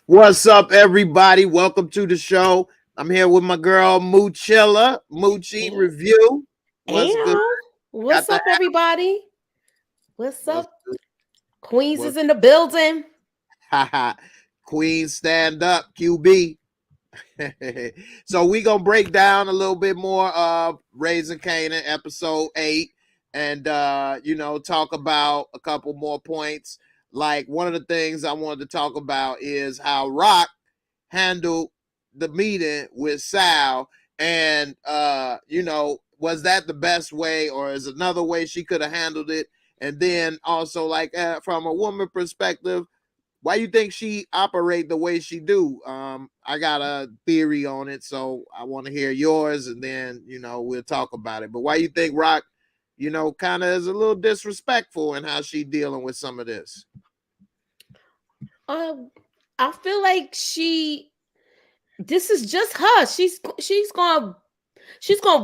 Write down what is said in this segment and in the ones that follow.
What's up, everybody? Welcome to the show. I'm here with my girl Moochilla, Moochie And, Review. What's good? and what's Got the up, everybody? What's what's up? good? Queens What's is in the building. Queen stand up, QB. So we gonna break down a little bit more of Raising Kanan, episode 8, and talk about a couple more points. Like one of the things I wanted to talk about is how Rock handled the meeting with Sal, and was that the best way, or is another way she could have handled it? And then also, like, from a woman perspective, why you think she operate the way she do? I got a theory on it, so I want to hear yours, and then we'll talk about it. But why you think Rock, kind of is a little disrespectful in how she dealing with some of this? Uh, I feel like this is just her. She's gonna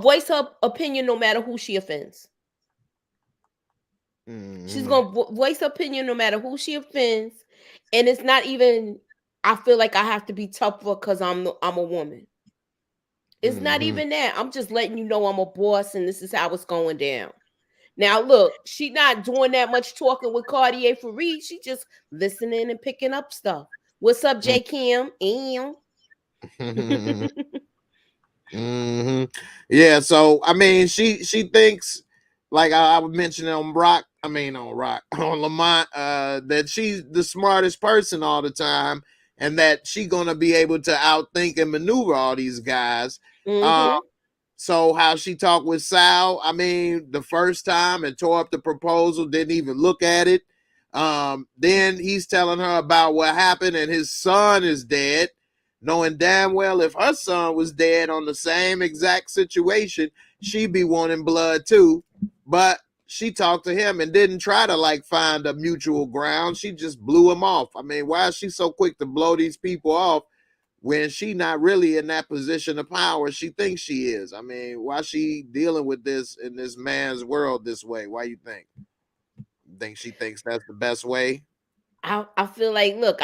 voice her opinion no matter who she offends. She's Mm-hmm. gonna voice her opinion no matter who she offends, and it's not even. I feel like I have to be tougher because I'm a woman. It's not Mm-hmm. even that. I'm just letting you know I'm a boss, and this is how it's going down. Now, look, she not doing that much talking with Cartier Farid. She just listening and picking up stuff. What's up, J Kim? Mm-hmm. Yeah, so I mean, she thinks, like I was mentioning on Rock, on Rock on Lamont, that she's the smartest person all the time, and that she gonna be able to outthink and maneuver all these guys. Uh, Mm-hmm. so how she talked with Sal, the first time and tore up the proposal, didn't even look at it. Then he's telling her about what happened, and his son is dead, knowing damn well if her son was dead on the same exact situation, she'd be wanting blood too. But she talked to him and didn't try to like find a mutual ground. She just blew him off. Why is she so quick to blow these people off when she not really in that position of power she thinks she is? Why she dealing with this in this man's world this way? Why you think she thinks that's the best way? I feel like, look,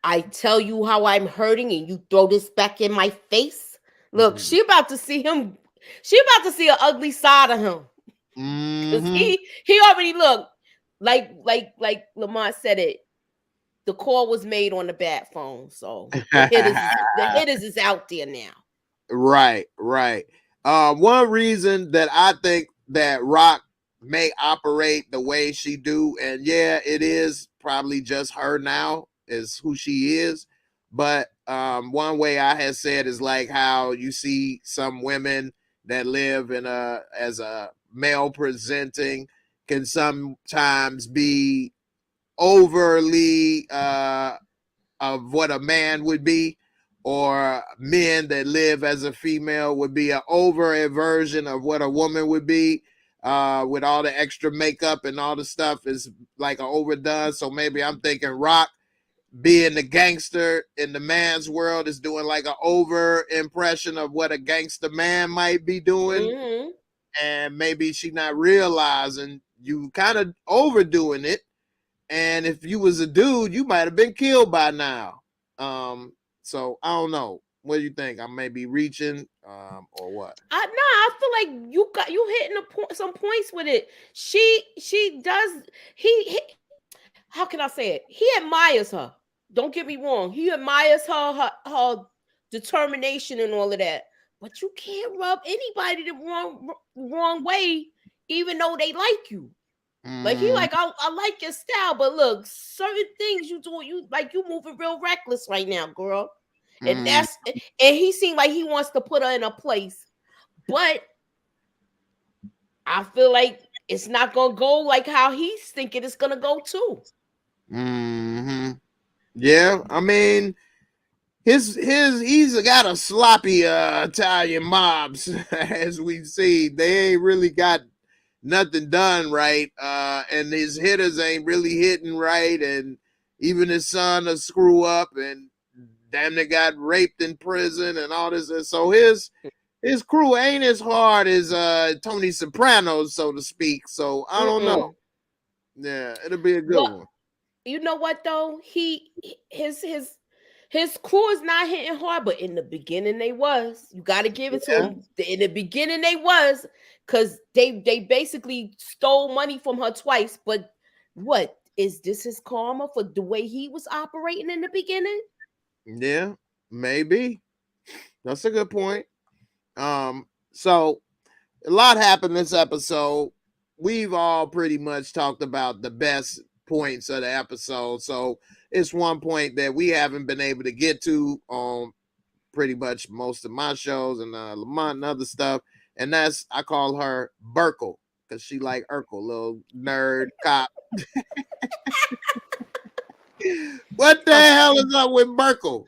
I tell you how I'm hurting, and you throw this back in my face. Look, Mm-hmm. she about to see him. She about to see an ugly side of him. Cause Mm-hmm. he already looked like Lamont said it. The call was made on the bad phone, so the hitters is out there now. Right, right. One reason that I think that Rock may operate the way she do, and yeah, it is probably just her now, is who she is. But one way I had said is like how you see some women that live in a as a male presenting can sometimes be overly of what a man would be, or men that live as a female would be an over a version of what a woman would be, with all the extra makeup and all the stuff is like an overdone. So maybe I'm thinking Rock being the gangster in the man's world is doing like an over impression of what a gangster man might be doing, Mm-hmm. and maybe she not realizing you kind of overdoing it, and if you was a dude, you might have been killed by now. So I don't know. What do you think? I may be reaching, or what? I feel like you hitting some points with it. She does. He how can I say it? He admires her. Don't get me wrong. He admires her determination and all of that. But you can't rub anybody the wrong way, even though they like you. Like he Mm, like I like your style, but look, certain things you do, you moving real reckless right now, girl. And mm, he seemed like he wants to put her in a place, but I feel like it's not gonna go like how he's thinking it's gonna go too. mm-hmm. Yeah, his he's got a sloppy Italian mobs as we see. They ain't really got nothing done right, and his hitters ain't really hitting right, and even his son a screw up, and damn near got raped in prison and all this. And so his crew ain't as hard as Tony Soprano's, so to speak. So I don't know. Mm-mm. Yeah, it'll be a good But one. you know what though? His His crew is not hitting hard, but in the beginning they was. You got to give it to Yeah. him. In the beginning they was, because they basically stole money from her twice. But what is this his karma for the way he was operating in the beginning? Yeah, maybe. That's a good point. So a lot happened this episode. We've all pretty much talked about the best points of the episode. So it's one point that we haven't been able to get to on pretty much most of my shows and Lamont and other stuff. And that's, I call her Burkle, because she like Urkel, little nerd cop. What the hell is up with Burkle?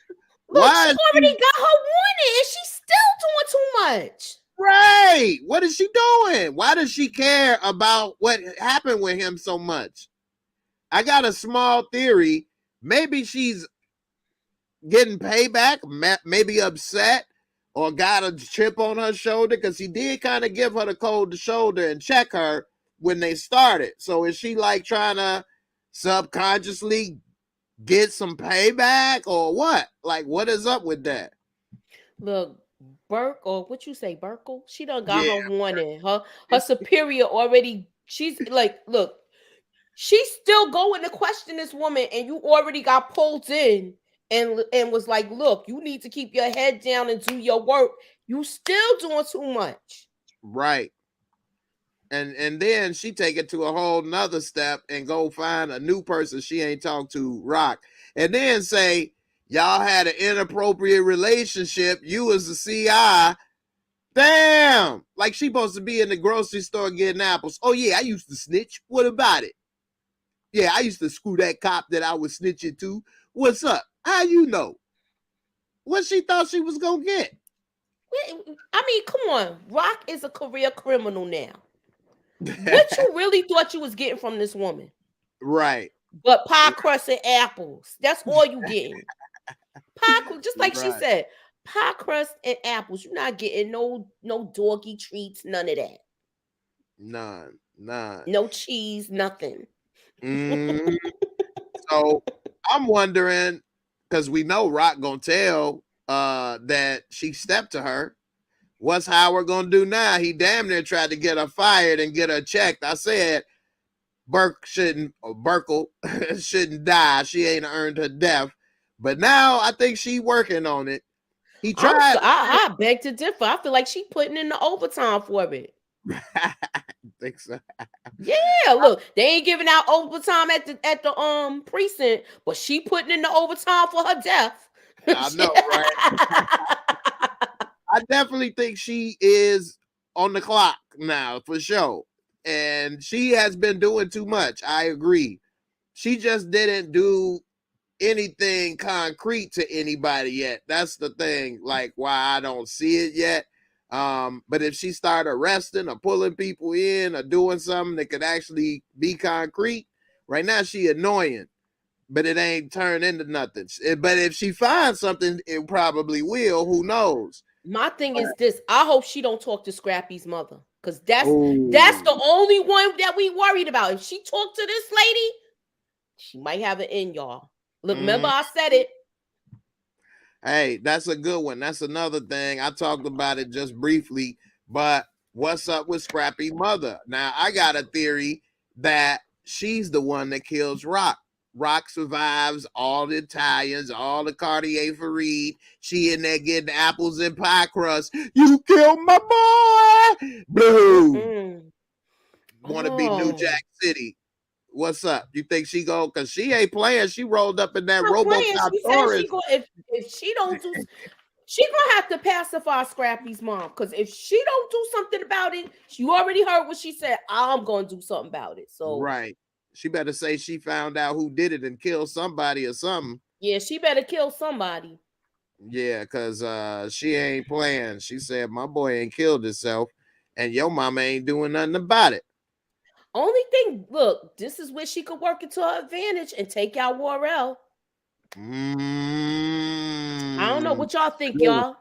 Look, Why she is already got her warning, and she's still doing too much. right? What is she doing? Why does she care about what happened with him so much? I got a small theory. Maybe she's getting payback, maybe upset, or got a chip on her shoulder, because he did kind of give her the cold shoulder and check her when they started. So is she like trying to subconsciously get some payback or what? Like, what is up with that? Look, Burke, or what you say, Burkle? She done got Yeah, her warning. Her superior already. She's like, look, she's still going to question this woman, and you already got pulled in and was like, look, you need to keep your head down and do your work. You still doing too much. right. And then she take it to a whole nother step and go find a new person she ain't talked to, Rock, and then say y'all had an inappropriate relationship. You was the CI. Damn, like she supposed to be in the grocery store getting apples. Oh yeah, I used to snitch. What about it? Yeah, I used to screw that cop that I was snitching to. What's up? How you know? What she thought she was gonna get? I mean, come on. Rock is a career criminal now. What you really thought you was getting from this woman? Right. But pie crust and apples. That's all you getting. Pie crust, just like she Right. said, pie crust and apples. You're not getting no doggy treats, none of that. None. No cheese, nothing. Mm. So I'm wondering, because we know Rock gonna tell that she stepped to her. What's Howard gonna do now? He damn near tried to get her fired and get her checked. I said Burkle shouldn't die. She ain't earned her death. But now I think she working on it. He tried. I beg to differ. I feel like she putting in the overtime for it. I think so. Yeah, look, they ain't giving out overtime at the precinct, but she putting in the overtime for her death. I know, right? I definitely think she is on the clock now for sure. And she has been doing too much. I agree. She just didn't do anything concrete to anybody yet. That's the thing, like why I don't see it yet. But if she started arresting or pulling people in or doing something that could actually be concrete, right now she annoying, but it ain't turned into nothing. But if she finds something, it probably will. Who knows? My thing is this: I hope she don't talk to Scrappy's mother, because that's Ooh. the only one that we worried about. If she talked to this lady, she might have it in, y'all. Look, remember I said it. Hey, that's a good one. That's another thing. I talked about it just briefly, but what's up with Scrappy mother? Now, I got a theory that she's the one that kills Rock. Rock survives all the Italians, all the Cartier Farid. She in there getting apples and pie crust. You killed my boy. Boom. Want to be New Jack City. What's up? You think she go? Because she ain't playing. She rolled up in that RoboCop Taurus. If she don't do, she gonna have to pacify Scrappy's mom. Because if she don't do something about it, you already heard what she said. I'm gonna do something about it. So right, she better say she found out who did it and kill somebody or something. Yeah, she better kill somebody. Yeah, because she ain't playing. She said my boy ain't killed himself, and your mama ain't doing nothing about it. Only thing, look, this is where she could work it to her advantage and take out Warrell. I don't know what y'all think, y'all.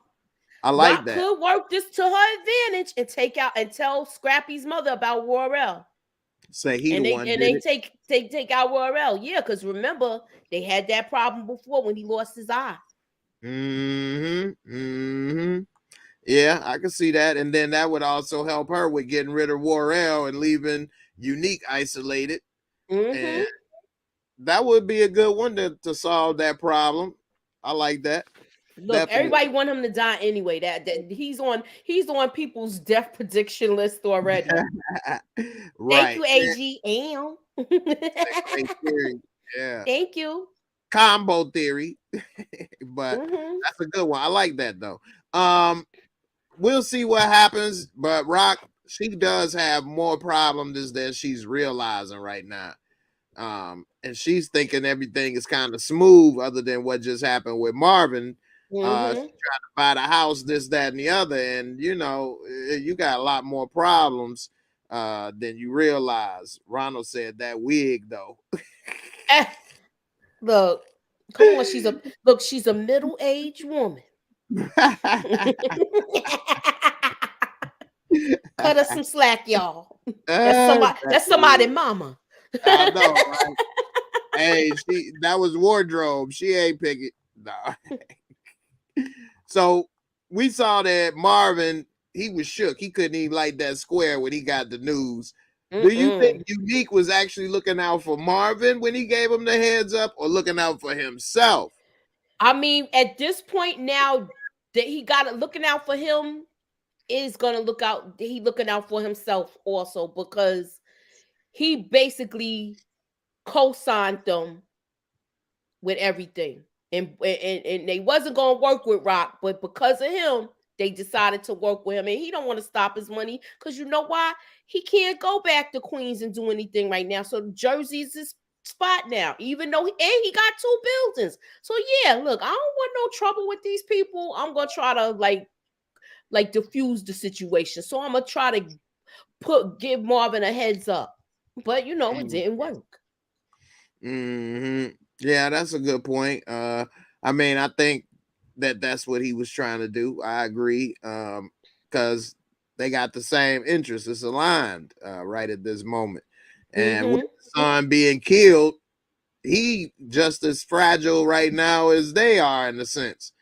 I like Rock that. could work this to her advantage and take out and tell Scrappy's mother about Warrell. Say he and the they one and did they take out Warrell. Yeah, because remember they had that problem before when he lost his eye. Yeah, I can see that. And then that would also help her with getting rid of Warrell and leaving Unique isolated. And that would be a good one to solve that problem. I like that. Look, Definitely. everybody want him to die anyway. That he's on people's death prediction list already. Thank Right. you, Yeah, AG. that's a great theory. Yeah. Thank you. Combo theory. But Mm-hmm. that's a good one. I like that though. Um, we'll see what happens. But Rock, she does have more problems than she's realizing right now. And she's thinking everything is kind of smooth, other than what just happened with Marvin. She Mm-hmm. tried to buy the house, this, that, and the other, and you got a lot more problems than you realize. Ronald said that wig though. Eh, look, come on. She's a middle-aged woman. Cut us some slack, y'all. That's somebody mama. I know, right? Hey, that was wardrobe. She ain't picking. Nah. So we saw that Marvin, he was shook. He couldn't even light that square when he got the news. Do you think Unique was actually looking out for Marvin when he gave him the heads up, or looking out for himself? I mean, at this point now that he got it looking out for him, is gonna look out. He looking out for himself also, because he basically co-signed them with everything, and they wasn't gonna work with Rock, but because of him, they decided to work with him, and he don't want to stop his money, because you know why? He can't go back to Queens and do anything right now. So Jersey's his spot now, even though he got 2 buildings. So yeah, look, I don't want no trouble with these people. I'm gonna try to like diffuse the situation. So I'm gonna try to give Marvin a heads up, but it didn't work. Yeah, that's a good point. I mean, I think that's what he was trying to do. I agree. Because they got the same interests. It's aligned right at this moment. And with the son being killed, he just as fragile right now as they are, in a sense.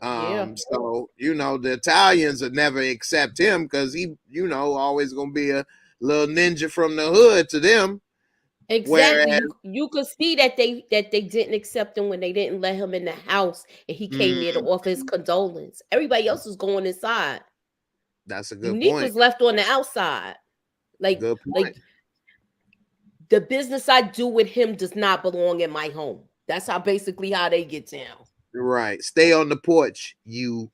Yeah. So the Italians would never accept him, because he always gonna be a little ninja from the hood to them. Exactly. Whereas You could see that they didn't accept him when they didn't let him in the house, and he came there to offer his condolence. Everybody else was going inside. that's a good Unique point. was left on the outside. Like Good point. like the business I do with him does not belong in my home. That's basically how they get down. Right. Stay on the porch, you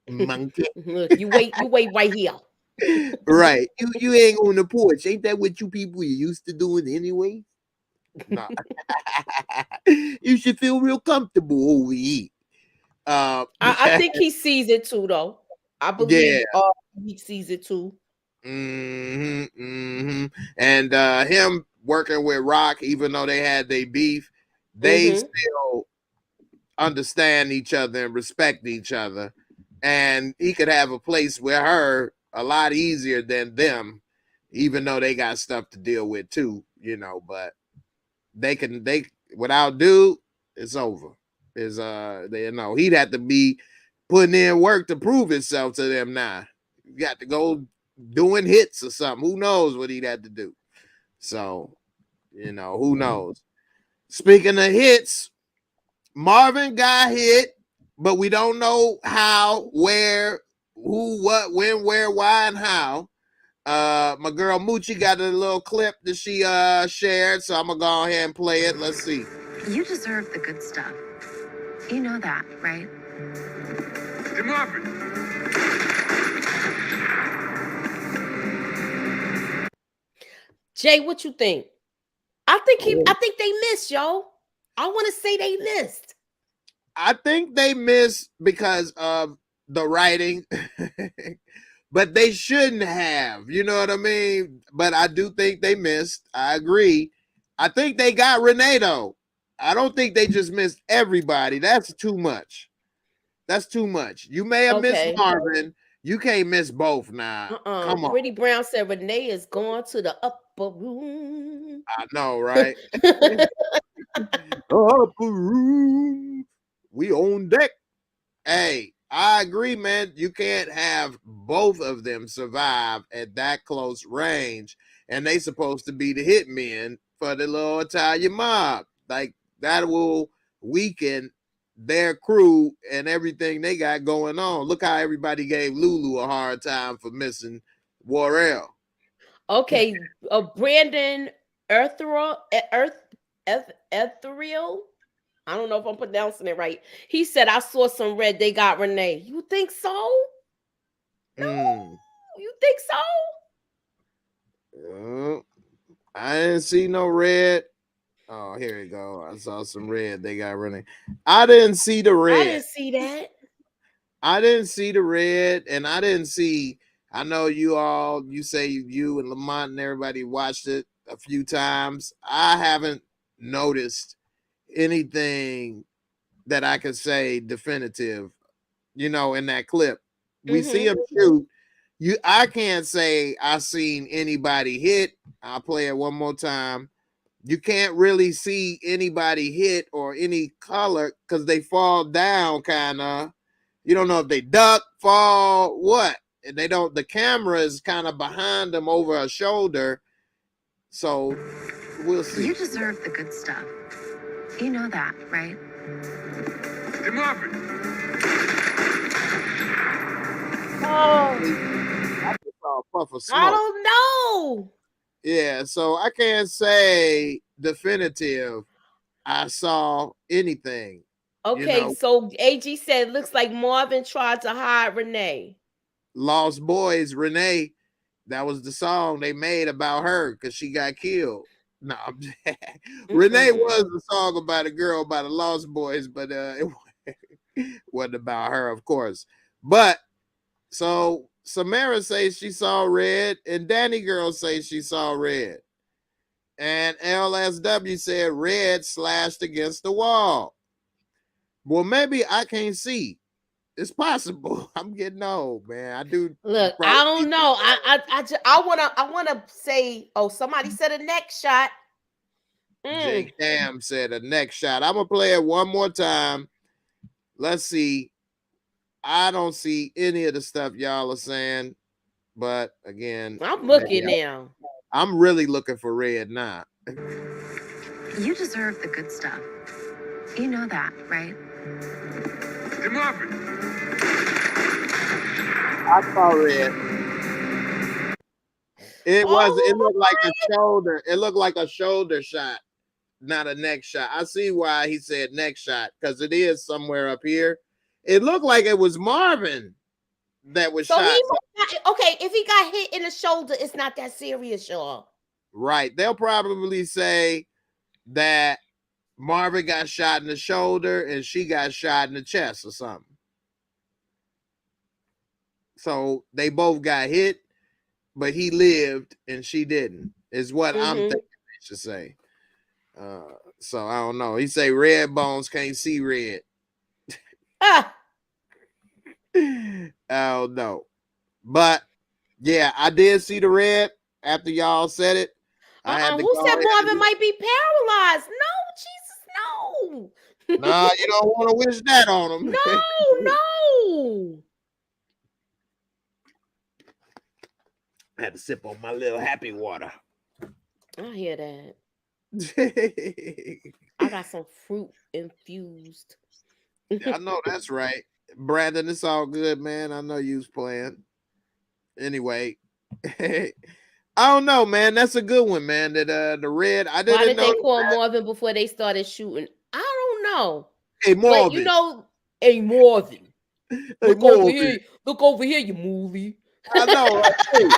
monkey. You wait right here. Right. You ain't on the porch. Ain't that what you people you used to doing anyway? Nah. You should feel real comfortable over here. I think he sees it too, though. I Yeah. believe he sees it too. And him working with Rock, even though they had their beef, they still understand each other and respect each other. And he could have a place with her a lot easier than them, even though they got stuff to deal with too, but they without dude, it's over. Is he'd have to be putting in work to prove himself to them now. You got to go doing hits or something. Who knows what he'd have to do? So, who knows? Speaking of hits, Marvin got hit, but we don't know how, where, who, what, when, where, why, and how. My girl Moochie got a little clip that she shared, so I'm gonna go ahead and play it. Let's see. You deserve the good stuff. You know that, right? Hey, Marvin. Jay, what you think? I think they missed, yo. I want to say they missed. I think they missed because of the writing, but they shouldn't have. You know what I mean? But I do think they missed. I agree. I think they got Renee though. I don't think they just missed everybody. That's too much. That's too much. You may have missed Marvin. You can't miss both now. Come on. Pretty Brown said Renee is going to the upper room. I know, right? Upper room. We on deck. Hey, I agree, man. You can't have both of them survive at that close range, and they supposed to be the hitmen for the little Italian mob. Like that will weaken their crew and everything they got going on. Look how everybody gave Lulu a hard time for missing Warrell. Okay, Brandon Ethereal. I don't know if I'm pronouncing it right. He said, I saw some red. They got Renee. You think so? No. You think so? I didn't see no red. Oh, here we go. I saw some red. They got Renee. I didn't see the red. I didn't see that. I didn't see the red, and I didn't see. I know you say you and Lamont and everybody watched it a few times. I haven't noticed anything that I could say definitive, in that clip. We see him shoot. I can't say I seen anybody hit. I'll play it one more time. You can't really see anybody hit or any color because they fall down kind of. You don't know if they duck, fall, what. And they don't, the camera is kind of behind them over a shoulder. So we'll see. You deserve the good stuff. You know that, right? I just saw a puff of smoke. I don't know. Yeah, so I can't say definitive I saw anything. Okay, so AG said looks like Marvin tried to hide Renee. Lost Boys, Renee, that was the song they made about her because she got killed. No, Renee was the song about a girl by the Lost Boys, but it wasn't about her, of course. But so Samara says she saw red, and Danny Girl says she saw red. And LSW said red slashed against the wall. Well, maybe I can't see. It's possible. I'm getting old, man. I do. Look, I don't know. I wanna say. Oh, somebody said a neck shot. Jake Cam said a neck shot. I'm gonna play it one more time. Let's see. I don't see any of the stuff y'all are saying, but again, I'm looking now. I'm really looking for red now. You deserve the good stuff. You know that, right? I saw red. It looked like a shoulder. It looked like a shoulder shot, not a neck shot. I see why he said neck shot, because it is somewhere up here. It looked like it was Marvin that was shot. Okay, if he got hit in the shoulder, it's not that serious, y'all. Right. They'll probably say that Marvin got shot in the shoulder and she got shot in the chest or something. So they both got hit, but he lived and she didn't, is what I'm thinking they should say. So I don't know. He say red bones can't see red. I don't know. But yeah, I did see the red after y'all said it. Who said Marvin might be paralyzed? No, Jesus, no. Nah, you don't want to wish that on him. No. I had to sip on my little happy water. I hear that. I got some fruit infused. Yeah, I know that's right. Brandon, it's all good, man. I know you was playing. Anyway, I don't know, man. That's a good one, man. That the red. I didn't know. Why did they call Marvin before they started shooting? I don't know. Hey, Marvin. But hey, Marvin. Hey, Marvin. Look over here, you moolie. I know. Hey,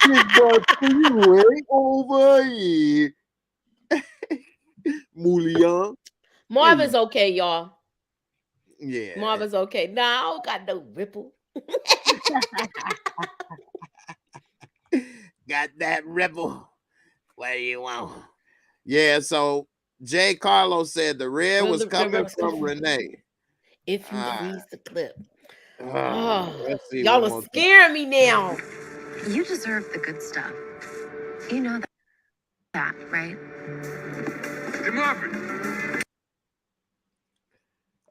you over here. Moolie. Marvin's okay, y'all. Yeah. Marvin's okay. Nah, I don't got no ripple. Got that ripple. What do you want? Yeah, so Jay Carlos said the red was coming from Renee. If you freeze the clip. Let's see, y'all are scaring me now. You deserve the good stuff. You know that, right?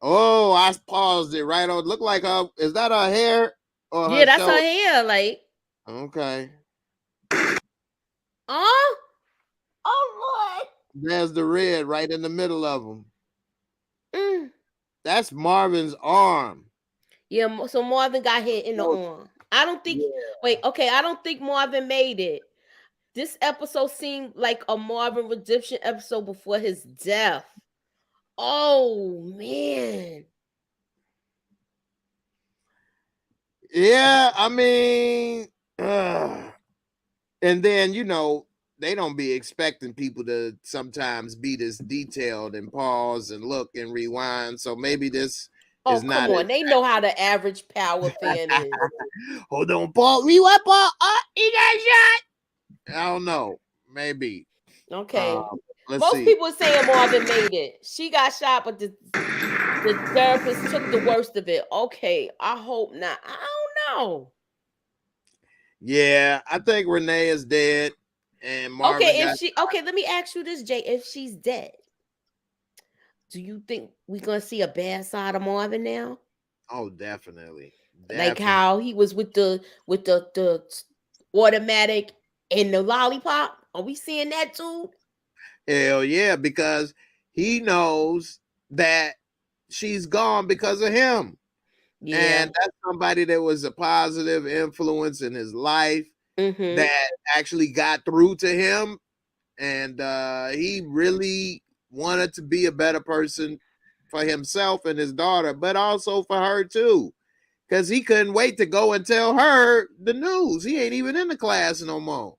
Oh, I paused it right on. Look like is that her hair or Yeah, her that's her shoulder? hair. Like, Okay. oh, oh There's the red right in the middle of them. Lord. That's Marvin's arm. Yeah, so Marvin got hit in the Oh, arm. I don't think. yeah. Wait, okay, I don't think Marvin made it. This episode seemed like a Marvin redemption episode before his death. Oh man. Yeah, I mean, and then they don't be expecting people to sometimes be this detailed and pause and look and rewind. So maybe this Oh, is come not on. They know how the average power fan as. is. Hold on, Paul. Rewind, Paul. He got shot. I don't know. Maybe. Okay. Let's Most see. people are saying Marvin made it. She got shot, but the therapist took the worst of it. Okay. I hope not. I don't know. Yeah, I think Renee is dead, and Marvin Okay, got. let me ask you this, Jay. If she's dead, do you think we're gonna see a bad side of Marvin now? Oh, definitely, Like definitely. how he was with the automatic and the lollipop? Are we seeing that too? Hell yeah, because he knows that she's gone because of him. Yeah. And that's somebody that was a positive influence in his life Mm-hmm. that actually got through to him. And he really wanted to be a better person for himself and his daughter, but also for her too. Because he couldn't wait to go and tell her the news. He ain't even in the class no more.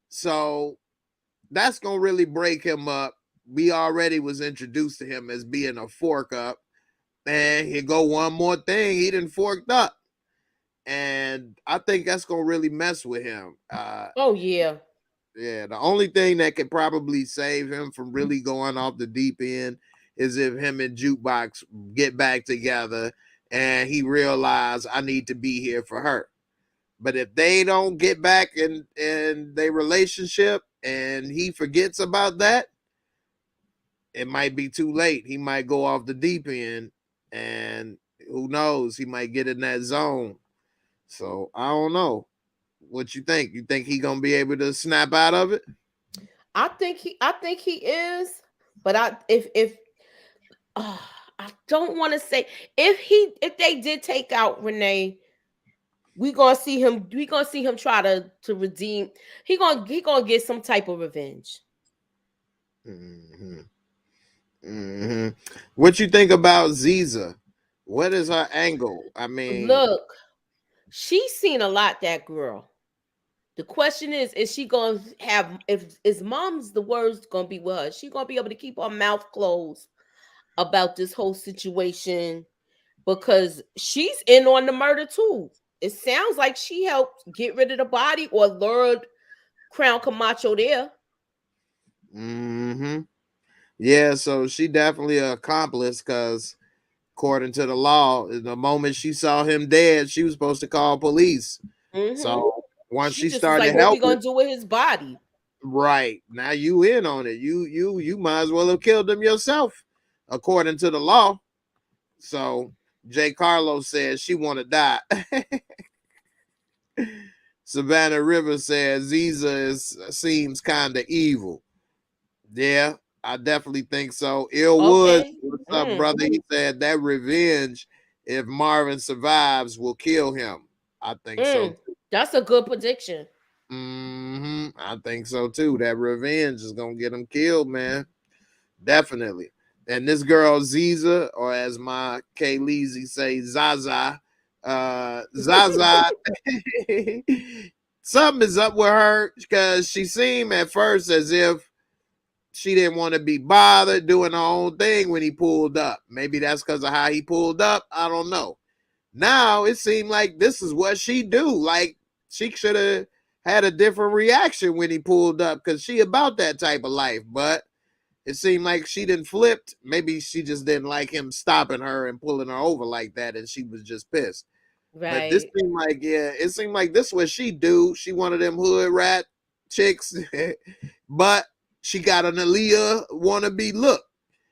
So that's gonna really break him up. We already was introduced to him as being a fork up, and here go one more thing. He didn't forked up, and I think that's gonna really mess with him. Oh yeah. Yeah, the only thing that could probably save him from really going off the deep end is if him and Jukebox get back together and he realize I need to be here for her. But if they don't get back in their relationship and he forgets about that, it might be too late. He might go off the deep end, and who knows? He might get in that zone. So I don't know. What you think? You think he gonna be able to snap out of it? I think he is, but I don't want to say if they did take out Renee, we gonna see him try to redeem. He gonna get some type of revenge. Mm-hmm. Mm-hmm. What you think about Ziza? What is her angle? I mean, Look, she's seen a lot, that girl. The question is she gonna have, if is mom's the words gonna be with her? She gonna be able to keep her mouth closed about this whole situation, because she's in on the murder too. It sounds like she helped get rid of the body or lured Crown Camacho there. mm-hmm. Yeah, so she definitely an accomplice because according to the law, the moment she saw him dead, she was supposed to call police. Mm-hmm. So once She she just was like, started what we helping, gonna do with his body? right now you in on it. You might as well have killed him yourself, according to the law. So Jay Carlos says she want to die. Savannah Rivers says Ziza seems kind of evil. Yeah, I definitely think so. Ill Woods, Okay. what's up, brother? He said that revenge, if Marvin survives, will kill him. I think so. That's a good prediction. I think so too. That revenge is gonna get him killed, man. Definitely. And this girl Ziza, or as my K Leezy say, Zaza, Zaza, something is up with her because she seemed at first as if she didn't want to be bothered doing her own thing when he pulled up. Maybe that's because of how he pulled up. I don't know. Now it seemed like this is what she do. Like she should have had a different reaction when he pulled up because she about that type of life. But it seemed like she didn't flipped. Maybe she just didn't like him stopping her and pulling her over like that, and she was just pissed. But this Right. seemed like, yeah, it seemed like this what she do. She one of them hood rat chicks, but she got an Aaliyah wannabe look.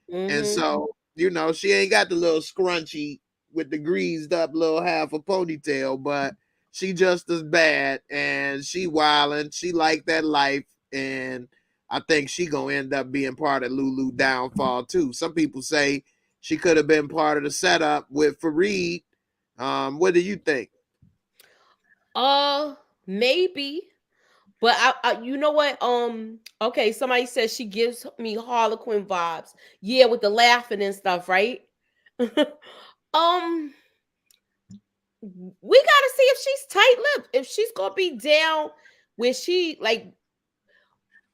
And Mm-hmm. so you know, she ain't got the little scrunchy with the greased up little half a ponytail, but she just as bad, and she wildin'. She like that life, and I think she gonna end up being part of Lulu downfall too. Some people say she could have been part of the setup with Fareed. What do you think? Maybe. But you know what? Okay, somebody says she gives me Harlequin vibes. Yeah, with the laughing and stuff, right? um, we gotta see if she's tight-lipped, if she's gonna be down where she like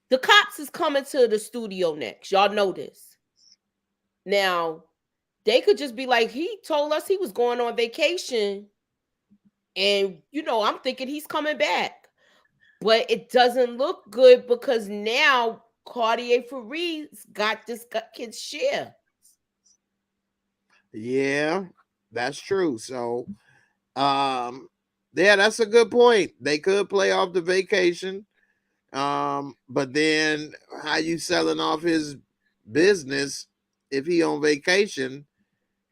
the cops is coming to the studio next. Y'all know this. Now, they could just be like, he told us he was going on vacation, and you know, I'm thinking he's coming back. But it doesn't look good because now Cartier Fareed's got this kid's share. Yeah, that's true. So, yeah, that's a good point. They could play off the vacation. But then how you selling off his business if he on vacation?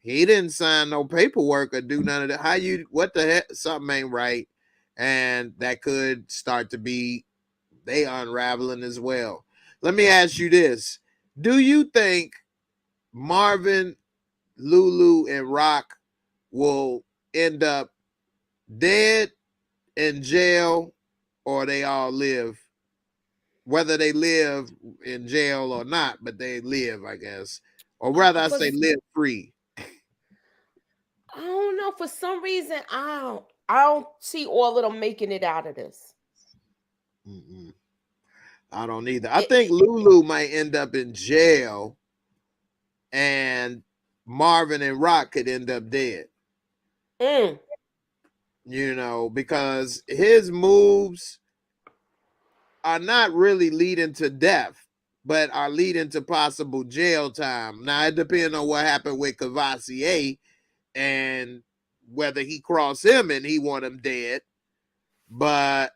He didn't sign no paperwork or do none of that. How you, what the heck? Something ain't right. And that could start to be they unraveling as well. Let me ask you this. Do you think Marvin, Lulu, and Rock will end up dead, in jail, or they all live? Whether they live in jail or not, but they live, I guess. Or rather, I say live free. I don't know. For some reason, I don't see all of them making it out of this. Mm-mm. I don't either. I think Lulu might end up in jail, and Marvin and Rock could end up dead. You know, because his moves are not really leading to death, but are leading to possible jail time. Now, it depends on what happened with Cavassier and whether he crossed him and he want him dead. But,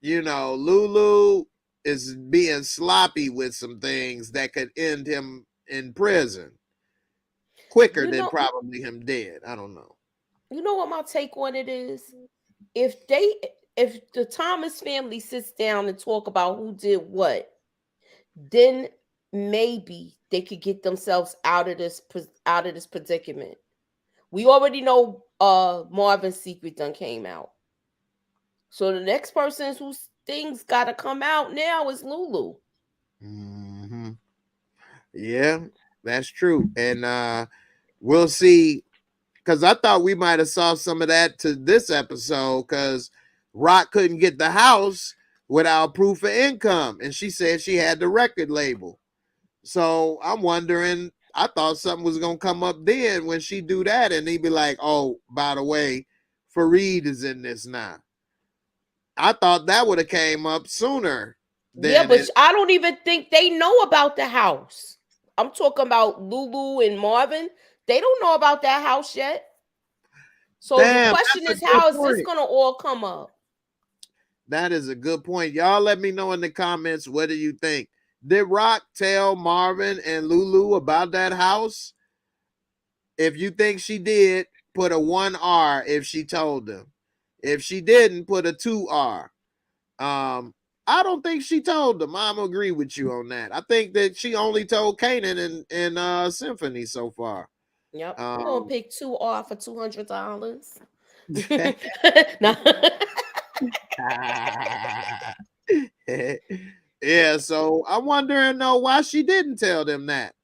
you know, Lulu is being sloppy with some things that could end him in prison quicker than probably him dead. I don't know. You know what my take on it is? If the Thomas family sits down and talk about who did what, then maybe they could get themselves out of this predicament. We already know Marvin's secret done came out. So the next person whose things gotta come out now is Lulu. Mm-hmm. Yeah, that's true. And we'll see, because I thought we might have saw some of that to this episode, because Rock couldn't get the house without proof of income, and she said she had the record label. So I'm wondering, I thought something was gonna come up then when she do that, and he'd be like, "Oh, by the way, Fareed is in this now." I thought that would have came up sooner. Yeah, but I don't even think they know about the house. I'm talking about Lulu and Marvin. They don't know about that house yet. So the question is, how is this gonna all come up? That is a good point. Y'all let me know in the comments, what do you think? Did Rock tell Marvin and Lulu about that house? If you think she did, put a 1R if she told them. If she didn't, put a 2R. I don't think she told them. I'm agree with you on that. I think that she only told Kanan and Symphony so far. Yep. I'm gonna pick 2R for $200. Yeah, so I'm wondering though why she didn't tell them that.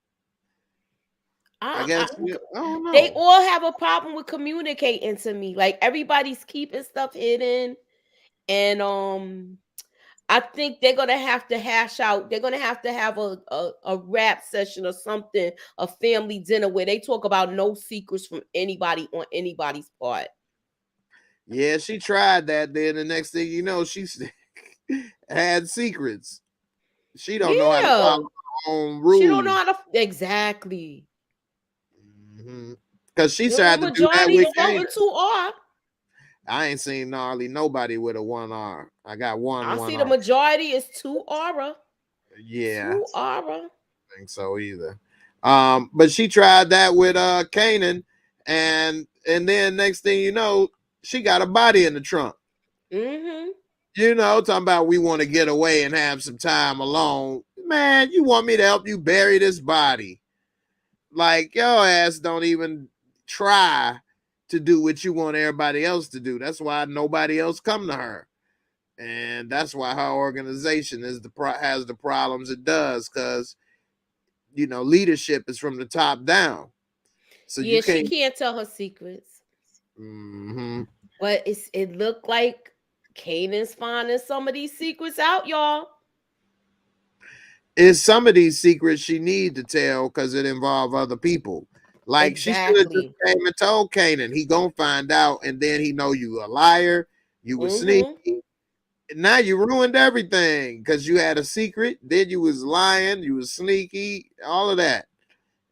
I guess I don't know. They all have a problem with communicating to me. Like, everybody's keeping stuff hidden, and I think they're gonna have to hash out. They're gonna have to have a rap session or something, a family dinner where they talk about no secrets from anybody on anybody's part. Yeah, she tried that. Then the next thing you know, she had secrets. She don't know how to follow her own rules. She don't know how to exactly. Because she tried to do that with Kanan. 2R. I ain't seen gnarly nobody with a 1R. I got one. I see the majority is 2R. Yeah. 2R. I think so either. But she tried that with Kanan, and then next thing you know, she got a body in the trunk. Mm-hmm. You know, talking about we want to get away and have some time alone. Man, you want me to help you bury this body? Like, your ass don't even try to do what you want everybody else to do. That's why nobody else come to her. And that's why her organization has the problems it does, because you know, leadership is from the top down. So Yeah, you she can't. can't tell her secrets. Mm-hmm. But it looked like Kanan's finding some of these secrets out, y'all. It's some of these secrets she need to tell because it involve other people. Like, she should have just Exactly. came and told Kanan. He gonna find out, and then he know you a liar, you was Mm-hmm. sneaky. Now you ruined everything because you had a secret. Then you was lying, you was sneaky, all of that.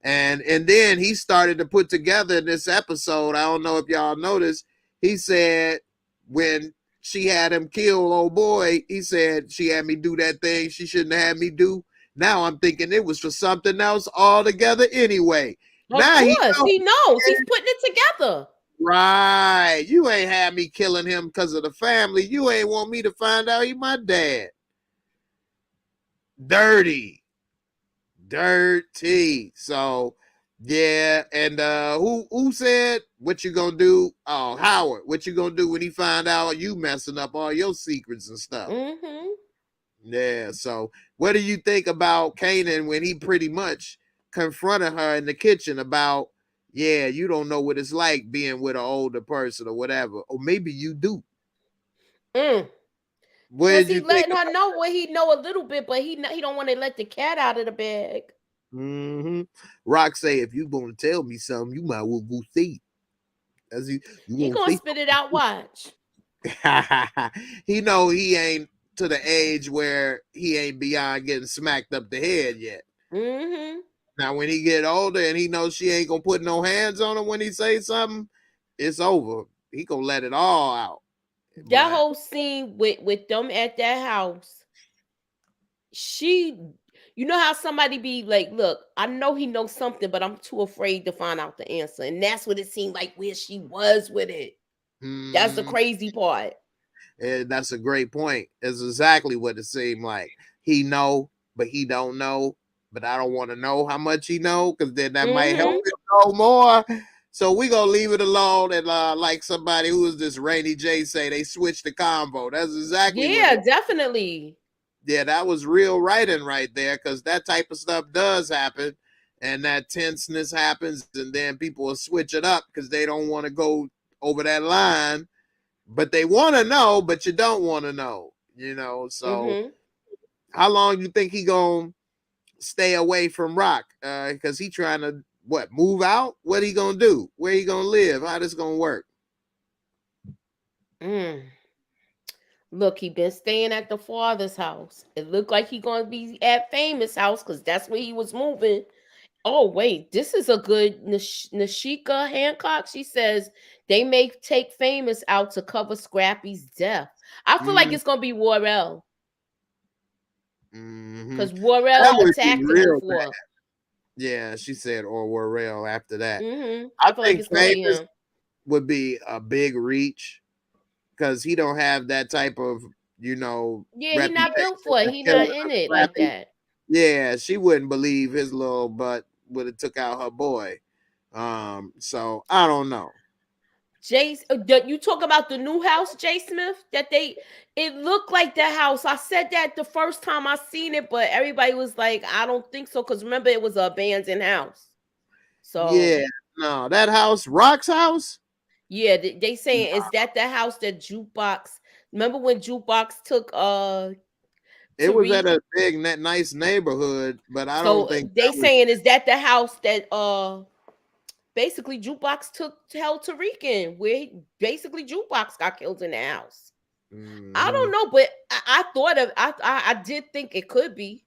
And then he started to put together in this episode. I don't know if y'all noticed. He said when she had him kill old boy, he said she had me do that thing she shouldn't have had me do. Now I'm thinking it was for something else altogether anyway. Of Now he course, knows. he knows. He's putting it together. Right. You ain't had me killing him because of the family. You ain't want me to find out he my dad. Dirty. So yeah, and who said what you gonna do? Oh, Howard, what you gonna do when he find out you messing up all your secrets and stuff? Mm-hmm. Yeah, so what do you think about Kanan when he pretty much confronted her in the kitchen about, yeah, you don't know what it's like being with an older person or whatever, or maybe you do. What Cause did he you think letting her about? know what he know a little bit, but he don't want to let the cat out of the bag. Mm-hmm. Rock say, if you gonna tell me something, you might well go see. As you He won't gonna see. spit it out. Watch. He know he ain't to the age where he ain't beyond getting smacked up the head yet. Mm-hmm. Now, when he get older and he knows she ain't gonna put no hands on him when he say something, it's over. He gonna let it all out. That But whole scene with them at that house, you know how somebody be like, look, I know he knows something, but I'm too afraid to find out the answer. And that's what it seemed like where she was with it. That's the crazy part. and that's a great point. It's exactly what it seemed like. He know, but he don't know. But I don't want to know how much he know, because then that might help Mm-hmm. him know more. So we gonna leave it alone, and like somebody who is this Rainy J say, they switched the combo. That's exactly what Yeah, it. definitely. Yeah, that was real writing right there, because that type of stuff does happen, and that tenseness happens, and then people will switch it up because they don't want to go over that line, but they want to know, but you don't want to know, you know. So Mm-hmm. how long you think he gonna stay away from Rock? Because he trying to move out? What he gonna do? Where he gonna live? How this gonna work? Look, he been staying at the father's house. It looked like he gonna be at Famous house because that's where he was moving. Oh wait, this is a good Nashika Hancock. She says they may take Famous out to cover Scrappy's death. I feel like Mm, it's gonna be Worrell mm-hmm. because Worrell That would be attacked him real bad. before. Yeah, she said, or Warrell after that. I I feel like think it's gonna be Famous him. would be a big reach because he don't have that type of, you know, Yeah, he reputation not built for it. of He not killing in a it like Scrappy. that. Yeah, she wouldn't believe his little butt would have took out her boy. So I don't know. You talk about the new house, Jay Smith, it looked like that house. I said that the first time I seen it, but everybody was like, I don't think so. Because remember, it was an abandoned house. So, Yeah, no, that house, Rock's house. yeah, they saying, is that the house that Jukebox, remember when Jukebox took It was at Tariq? a big, nice neighborhood, but I don't So think they that was. saying, is that the house that basically Jukebox held Tariq in, where basically Jukebox got killed in the house? I don't Mhm. know, but I thought of I did think it could be,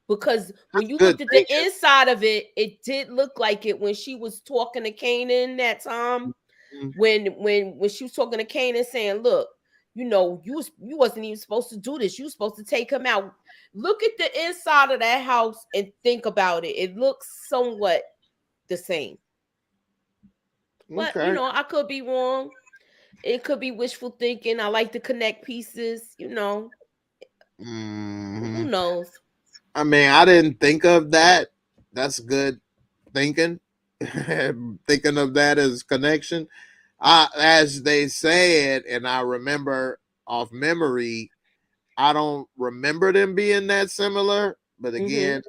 because when That's you good looked at the thinking. inside of it, it did look like it when she was talking to Kanan that time. Mhm. When she was talking to Kanan saying, look, you know, you wasn't even supposed to do this. You was supposed to take him out. Look at the inside of that house and think about it. It looks somewhat the same. But you Okay. know, I could be wrong. It could be wishful thinking. I like to connect pieces, you know. Who Mhm. knows? I mean, I didn't think of that. That's good thinking. Thinking of that as connection. As they said, and I remember off memory, I don't remember them being that similar. But Mm-hmm. again,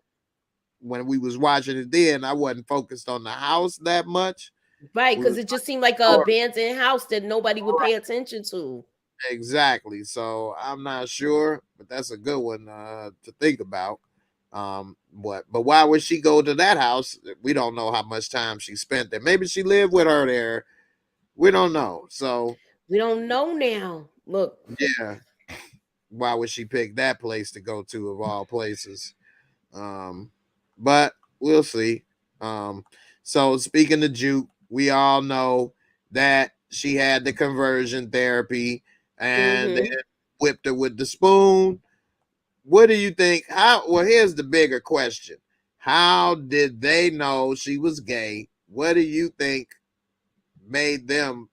when we was watching it then, I wasn't focused on the house that much. Right, We because was it just seemed like a watching abandoned house that nobody would pay attention to. exactly. So I'm not sure, but that's a good one to think about. But why would she go to that house? We don't know how much time she spent there. Maybe she lived with her there. We don't know. So We don't know now. Look, yeah, why would she pick that place to go to of all places? But we'll see. Um, so speaking of Juke, we all know that she had the conversion therapy and they mm-hmm. whipped her with the spoon. What do you think? How well, here's the bigger question. How did they know she was gay? What do you think made them,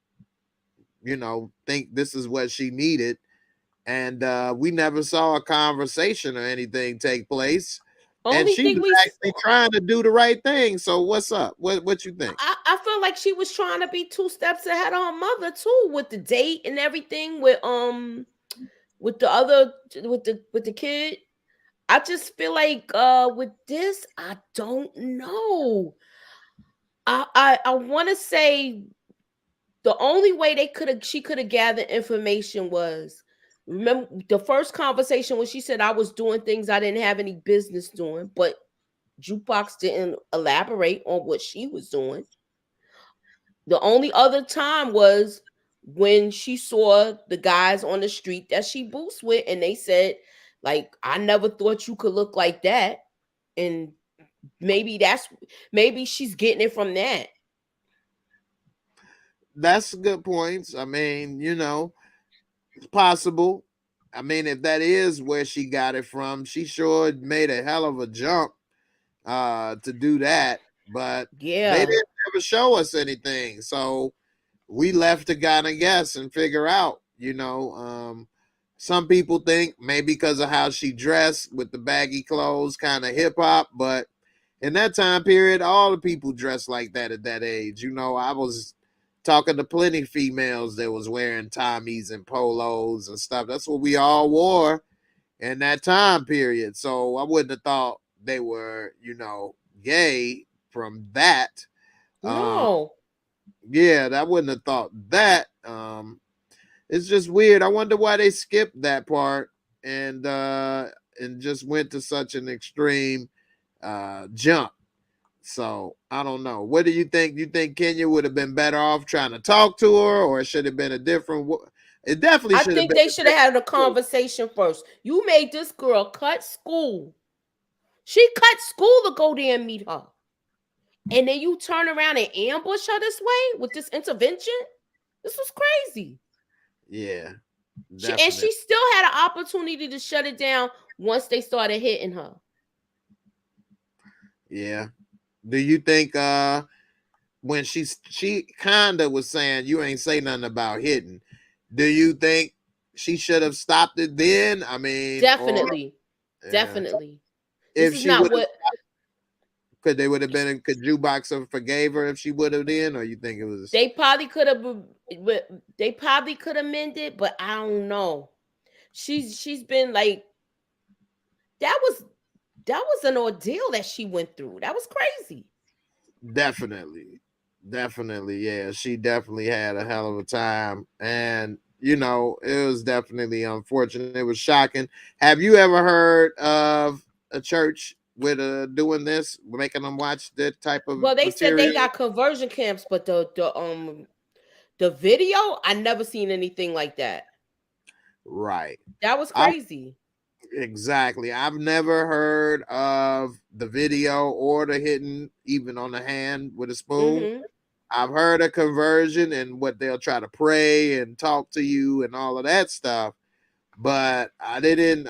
think this is what she needed? And we never saw a conversation or anything take place. And Only she thing was we actually trying to do the right thing. So what's up? What you think? I feel like she was trying to be two steps ahead of her mother too, with the date and everything, with the other with the kid. I just feel like with this, I don't know. I want to say the only way she could have gathered information was, remember the first conversation when she said I was doing things I didn't have any business doing, but Jukebox didn't elaborate on what she was doing. The only other time was when she saw the guys on the street that she boosts with, and they said, like, I never thought you could look like that. And maybe she's getting it from that. That's good points. I mean, it's possible. I mean, if that is where she got it from, she sure made a hell of a jump to do that. But they Yeah. didn't ever show us anything. So we left to kind of guess and figure out, some people think maybe because of how she dressed with the baggy clothes, kind of hip hop, but in that time period, all the people dressed like that at that age. I was talking to plenty females that was wearing Tommies and polos and stuff. That's what we all wore in that time period. So I wouldn't have thought they were, gay from that. Um, No. yeah, I wouldn't have thought that. It's just weird. I wonder why they skipped that part and just went to such an extreme jump. So I don't know. What do you think? You think Kenya would have been better off trying to talk to her, or it should have been a different? It definitely I should have think been. they should have had a conversation first. You made this girl cut school. She cut school to go there and meet her. And then you turn around and ambush her this way with this intervention? This was crazy. Yeah, And definitely. she still had an opportunity to shut it down once they started hitting her. Yeah. Do you think when she kinda was saying you ain't say nothing about hitting, do you think she should have stopped it then? I mean, or Definitely. yeah. Definitely. This If is she not would have what they would have been could Jukebox have forgave her if she would have then, or you think it was they probably could have mended, but I don't know. She's been like, that was an ordeal that she went through. That was crazy. definitely. Definitely, yeah. She definitely had a hell of a time. And it was definitely unfortunate. It was shocking. Have you ever heard of a church with doing this, making them watch that type of Well, they said they material? got conversion camps, but the video, I never seen anything like that. Right. That was I crazy. exactly. I've never heard of the video or the hitting even on the hand with a spoon. Mm-hmm. I've heard of conversion and what they'll try to pray and talk to you and all of that stuff, but I didn't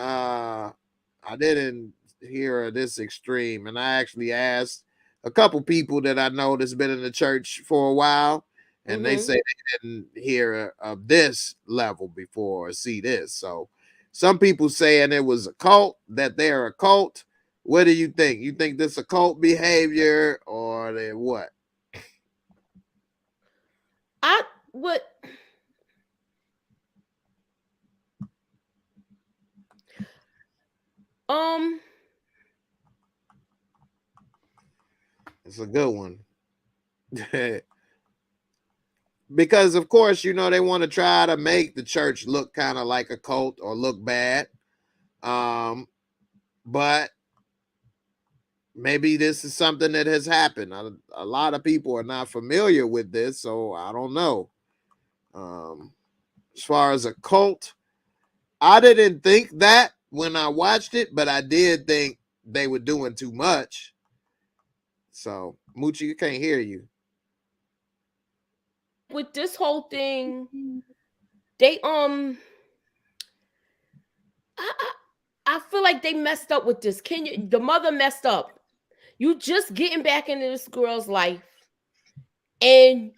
hear of this extreme. And I actually asked a couple people that I know that's been in the church for a while, and they say they didn't hear of this level before or see this. So some people saying it was a cult, that they're a cult. What do you think? You think this a cult behavior or they what? I would. It's a good one. Because of course, they want to try to make the church look kind of like a cult or look bad. But maybe this is something that has happened. A lot of people are not familiar with this, so I don't know. As far as a cult, I didn't think that when I watched it, but I did think they were doing too much. So, Moochie, you can't hear you. With this whole thing, they I feel like they messed up with this. The mother messed up. You just getting back into this girl's life, and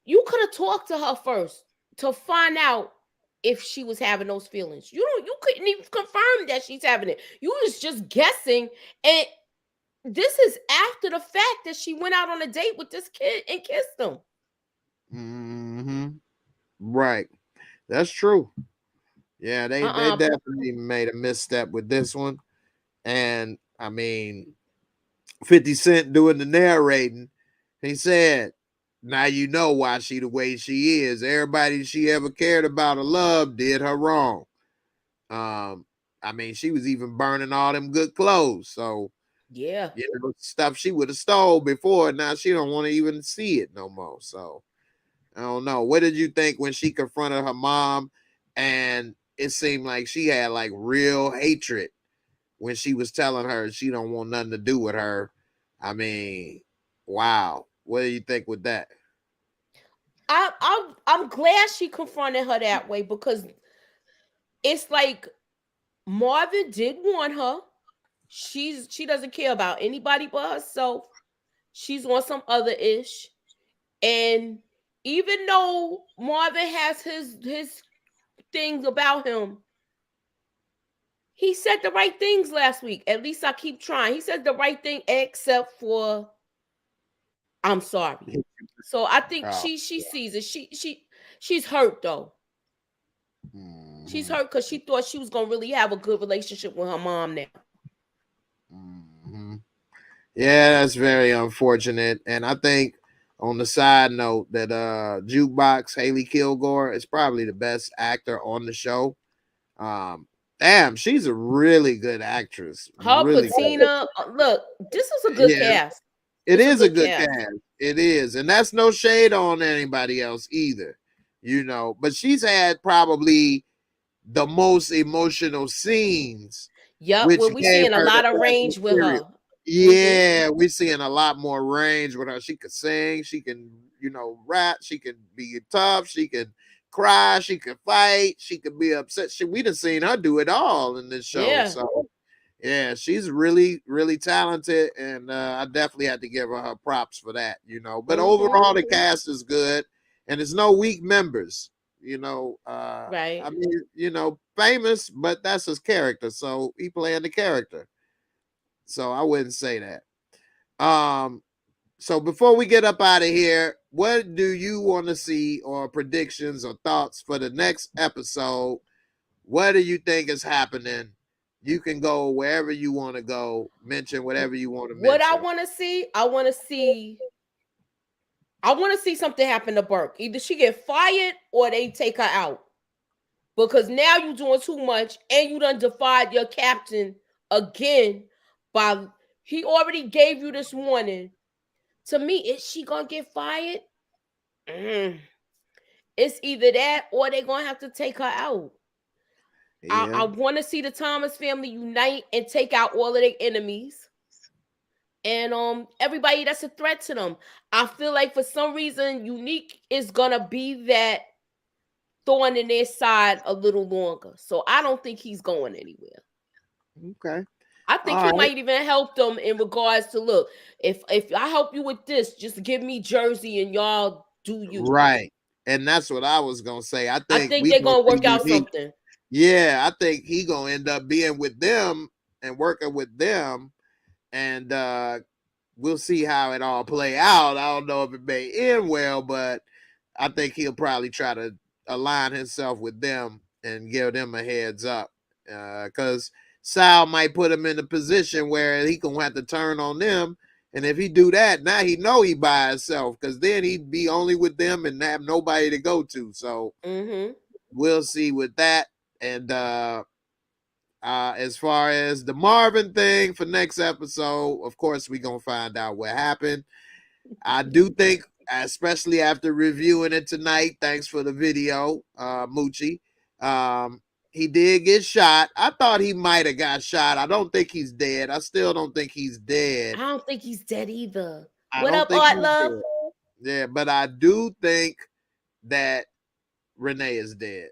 you could have talked to her first to find out if she was having those feelings. You couldn't even confirm that she's having it. You was just guessing, and this is after the fact that she went out on a date with this kid and kissed him. Right, that's true. Yeah, they definitely made a misstep with this one, and I mean, 50 Cent doing the narrating, he said, "Now you know why she the way she is. Everybody she ever cared about or loved did her wrong." I mean, she was even burning all them good clothes, so yeah, stuff she would have stole before. Now she don't want to even see it no more. So I don't know. What did you think when she confronted her mom, and it seemed like she had like real hatred when she was telling her she don't want nothing to do with her? I mean, wow. What do you think with that? I'm glad she confronted her that way, because it's like Marvin did warn her. She doesn't care about anybody but herself. She's on some other ish. And even though Marvin has his things about him, he said the right things last week. At least I keep trying. He said the right thing, except for I'm sorry. So I think she sees it. She's hurt though. She's hurt because she thought she was gonna really have a good relationship with her mom now. Yeah, that's very unfortunate. And I think on the side note that Jukebox Haley Kilgore is probably the best actor on the show. Damn, she's a really good actress. Her Really patina. Look, this is a good cast. It is a good cast. It is. And that's no shade on anybody else either, but she's had probably the most emotional scenes. Yep, where we seeing a lot of range with her. Yeah, we're seeing a lot more range with her. She could sing, she can, rap, she can be tough, she can cry, she can fight, she could be upset. We done seen her do it all in this show. Yeah. So yeah, she's really, really talented, and I definitely had to give her props for that, But overall, the cast is good, and there's no weak members, right. I mean, famous, but that's his character, so he playing the character. So I wouldn't say that. So before we get up out of here, what do you want to see, or predictions or thoughts for the next episode? What do you think is happening? You can go wherever you want to go, mention whatever you want to mention. What I want to see, I want to see something happen to Burke. Either she get fired or they take her out. Because now you're doing too much, and you done defied your captain again. He already gave you this warning. To me, is she gonna get fired? It's either that or they're gonna have to take her out. I want to see the Thomas family unite and take out all of their enemies. and everybody that's a threat to them. I feel like for some reason, Unique is gonna be that thorn in their side a little longer. So I don't think he's going anywhere. Okay. I think All he right. might even help them in regards to, look, if I help you with this, just give me Jersey and y'all do you. Right. And that's what I was gonna say. I I think think we they're gonna gonna see work out Unique. something. Yeah, I think he gonna end up being with them and working with them, and we'll see how it all play out. I don't know if it may end well, but I think he'll probably try to align himself with them and give them a heads up, because Sal might put him in a position where he gonna have to turn on them. And if he do that, now he know he by himself, because then he'd be only with them and have nobody to go to. So we'll see with that. And as far as the Marvin thing for next episode, of course, we're going to find out what happened. I do think, especially after reviewing it tonight, thanks for the video, Moochie. He did get shot. I thought he might have got shot. I don't think he's dead. I still don't think he's dead. I don't think he's dead either. I What don't up, think Art he's Love? dead. Yeah, but I do think that Renee is dead.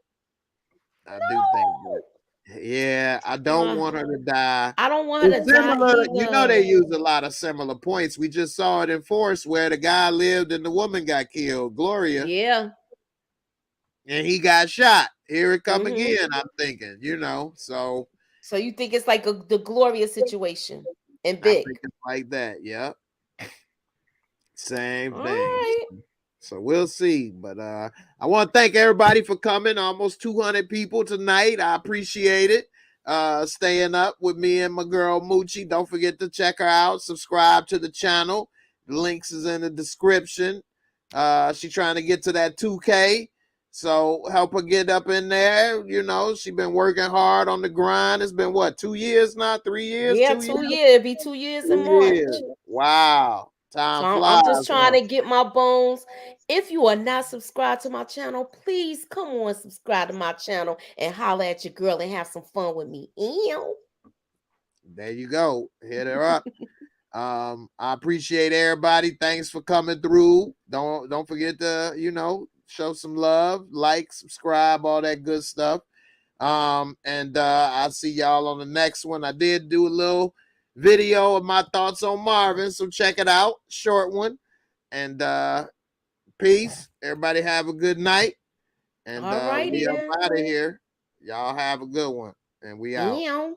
I do think that. Yeah, I don't want her to die. I don't want her It's to die similar, either. you know, they use a lot of similar points. We just saw it in Force where the guy lived and the woman got killed, Gloria. Yeah. And he got shot. Here it come again, I'm thinking, you know. So you think it's like the Gloria situation and I Big. think it's like that, yeah. Same All thing. right. So we'll see. But I want to thank everybody for coming. Almost 200 people tonight. I appreciate it. Staying up with me and my girl Moochie. Don't forget to check her out. Subscribe to the channel. The links is in the description. She's trying to get to that 2K. So help her get up in there. You know, she's been working hard on the grind. It's been what, 2 years now? 3 years? Yeah, 2 2 years? years. It'd be 2 years in 2 March. years. Wow. Time So flies. I'm just trying to get my bones. If you are not subscribed to my channel, please come on, subscribe to my channel and holler at your girl and have some fun with me. Ew. There you go. Hit her up. I appreciate everybody. Thanks for coming through. Don't forget to, you know, show some love, like, subscribe, all that good stuff. And I'll see y'all on the next one. I did do a little video of my thoughts on Marvin, so check it out. Short one. And peace. Everybody have a good night. And All righty we up then. out of here. Y'all have a good one. And we out. Ew.